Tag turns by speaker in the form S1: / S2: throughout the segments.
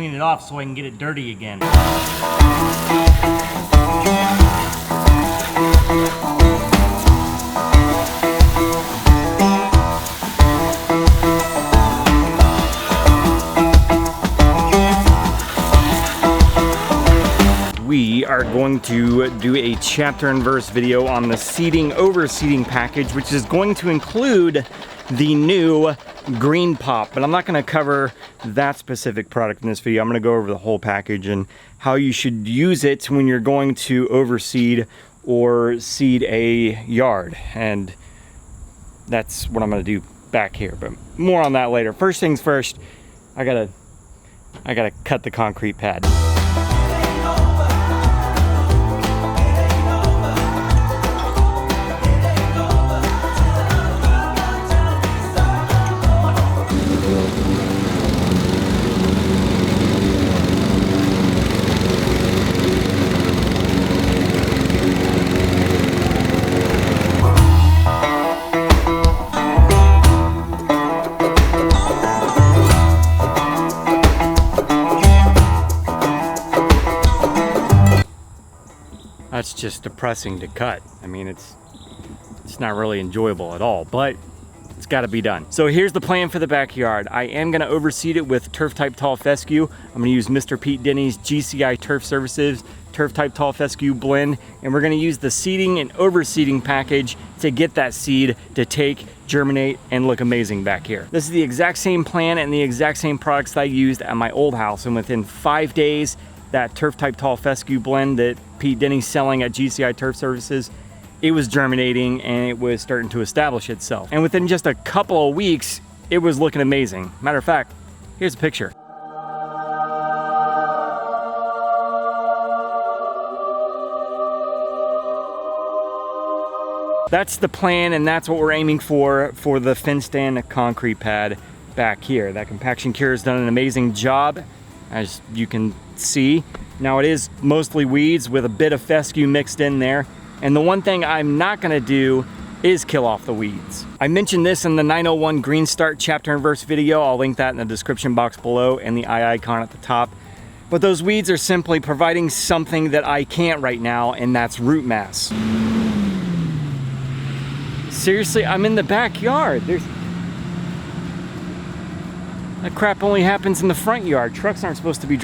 S1: clean it off so I can get it dirty again. We are going to do a chapter and verse video on the seeding overseeding package, which is going to include the new GreenePoP, but I'm not going to cover that specific product in this video. I'm going to go over the whole package and how you should use it when you're going to overseed or seed a yard, and that's what I'm going to do back here, but more on that later. First things first, I gotta cut the concrete pad. That's just depressing to cut. I mean, it's not really enjoyable at all, but it's got to be done. So here's the plan for the backyard. I am going to overseed it with turf type tall fescue. I'm going to use Mr. Pete Denny's GCI Turf Services turf type tall fescue blend, and we're going to use the seeding and overseeding package to get that seed to take, germinate, and look amazing back here. This is the exact same plan and the exact same products that I used at my old house, and within 5 days, that turf type tall fescue blend that Pete Denny's selling at GCI Turf Services, it was germinating and it was starting to establish itself. And within just a couple of weeks, it was looking amazing. Matter of fact, here's a picture. That's the plan, and that's what we're aiming for the fenced-in concrete pad back here. That compaction cure has done an amazing job, as you can see. Now it is mostly weeds with a bit of fescue mixed in there. And the one thing I'm not gonna do is kill off the weeds. I mentioned this in the 901 GreeneStart chapter and verse video. I'll link that in the description box below and the eye icon at the top. But those weeds are simply providing something that I can't right now, and that's root mass. Seriously, I'm in the backyard. That crap only happens in the front yard. Trucks aren't supposed to be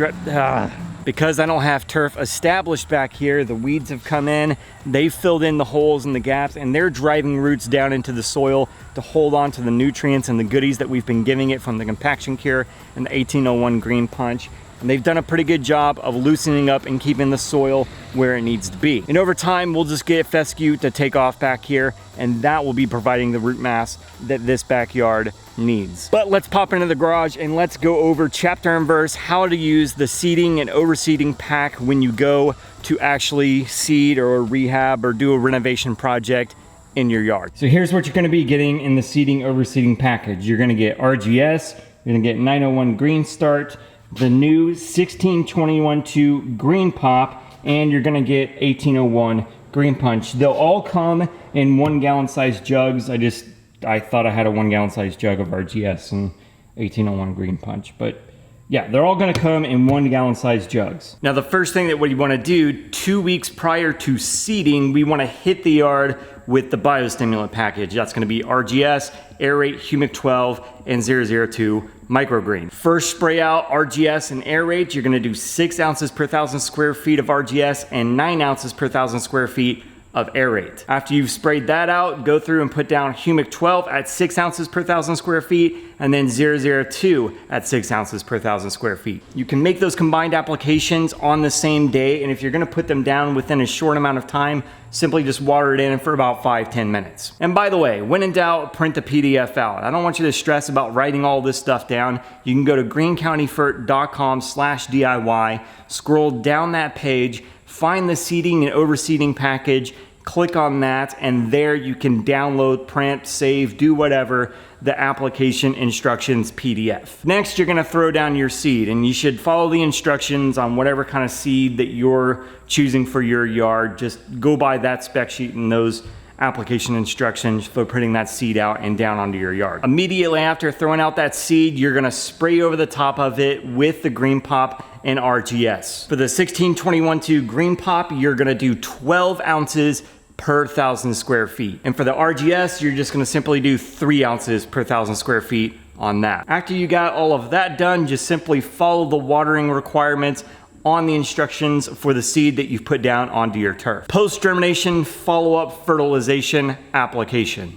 S1: Because I don't have turf established back here, the weeds have come in, they've filled in the holes and the gaps, and they're driving roots down into the soil to hold on to the nutrients and the goodies that we've been giving it from the compaction cure and the 1801 GreenePunch. And they've done a pretty good job of loosening up and keeping the soil where it needs to be. And over time, we'll just get fescue to take off back here, and that will be providing the root mass that this backyard needs. But let's pop into the garage and let's go over chapter and verse how to use the seeding and overseeding pack when you go to actually seed or rehab or do a renovation project in your yard. So here's what you're going to be getting in the seeding overseeding package. You're going to get RGS, you're going to get 901 GreeneStart, the new 1621-2 GreenePoP, and you're gonna get 1801 GreenePunch. They'll all come in 1 gallon size jugs. I thought I had a 1 gallon size jug of RGS and 1801 GreenePunch, but yeah, they're all gonna come in 1 gallon size jugs. Now the first thing that we wanna do 2 weeks prior to seeding, we wanna hit the yard with the biostimulant package. That's gonna be RGS, Aerate, Humic 12, and 002 Microgreen. First spray out RGS and Aerate, you're gonna do 6 ounces per 1,000 square feet of RGS and 9 ounces per 1,000 square feet of Aerate. After you've sprayed that out, go through and put down Humic 12 at 6 ounces per 1,000 square feet and then 002 at 6 ounces per 1,000 square feet. You can make those combined applications on the same day, and if you're gonna put them down within a short amount of time, simply just water it in for about 5-10 minutes. And by the way, when in doubt, print the PDF out. I don't want you to stress about writing all this stuff down. You can go to greencountyfert.com/DIY, scroll down that page, find the seeding and overseeding package, click on that, and there you can download, print, save, do whatever, the application instructions PDF. Next, you're gonna throw down your seed, and you should follow the instructions on whatever kind of seed that you're choosing for your yard. Just go by that spec sheet and those application instructions for putting that seed out and down onto your yard. Immediately after throwing out that seed, you're gonna spray over the top of it with the GreenePoP and RGS. For the 16-21-2 GreenePoP, you're gonna do 12 ounces per 1,000 square feet. And for the RGS, you're just gonna simply do 3 ounces per 1,000 square feet on that. After you got all of that done, just simply follow the watering requirements on the instructions for the seed that you've put down onto your turf. Post-germination follow-up fertilization application.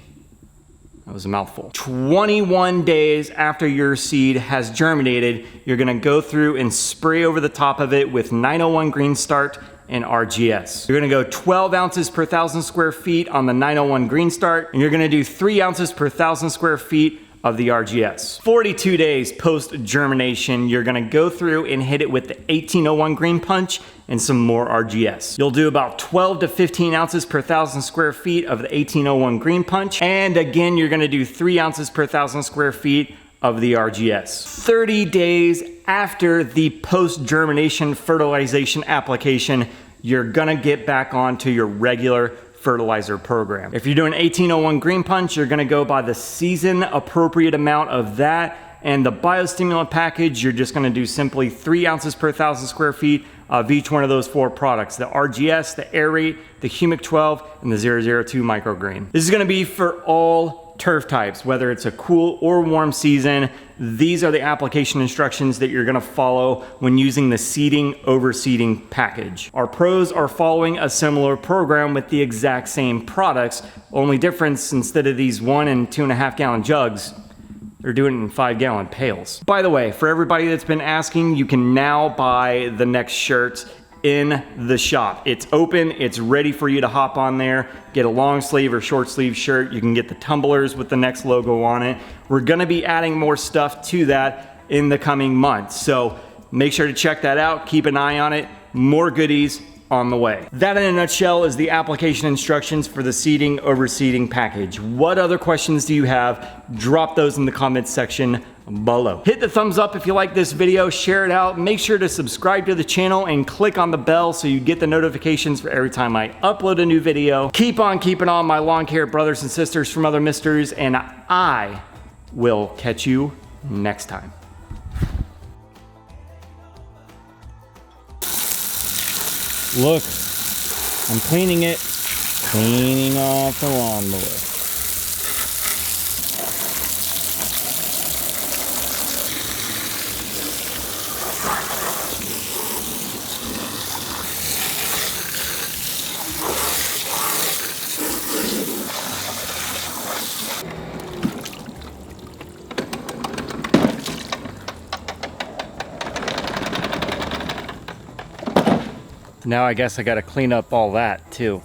S1: That was a mouthful. 21 days after your seed has germinated, you're gonna go through and spray over the top of it with 901 GreeneStart and RGS. You're gonna go 12 ounces per 1,000 square feet on the 901 GreeneStart, and you're gonna do 3 ounces per 1,000 square feet of the RGS. 42 days post-germination, you're gonna go through and hit it with the 1801 GreenePunch and some more RGS. You'll do about 12 to 15 ounces per 1,000 square feet of the 1801 GreenePunch, and again, you're gonna do 3 ounces per 1,000 square feet of the RGS. 30 days after the post-germination fertilization application, you're gonna get back onto your regular fertilizer program. If you're doing 1801 GreenePunch, you're gonna go by the season appropriate amount of that, and the biostimulant package, you're just gonna do simply 3 ounces per 1,000 square feet of each one of those 4 products: the RGS, the Aerate, the Humic 12, and the 002 microgreen. This is gonna be for all turf types, whether it's a cool or warm season. These are the application instructions that you're gonna follow when using the seeding overseeding package. Our pros are following a similar program with the exact same products. Only difference, instead of these 1 and 2.5 gallon jugs, they're doing it in 5 gallon pails. By the way, for everybody that's been asking, you can now buy the N-Ext shirts in the shop. It's open, it's ready for you to hop on there, get a long sleeve or short sleeve shirt. You can get the tumblers with the N-Ext logo on it. We're gonna be adding more stuff to that in the coming months. So make sure to check that out, keep an eye on it, more goodies on the way. That in a nutshell is the application instructions for the seeding overseeding package. What other questions do you have? Drop those in the comments section below. Hit the thumbs up if you like this video, share it out, make sure to subscribe to the channel and click on the bell so you get the notifications for every time I upload a new video. Keep on keeping on, my lawn care brothers and sisters from other misters, and I will catch you next time. Look, I'm cleaning it, cleaning off the lawnmower. Now I guess I gotta clean up all that too.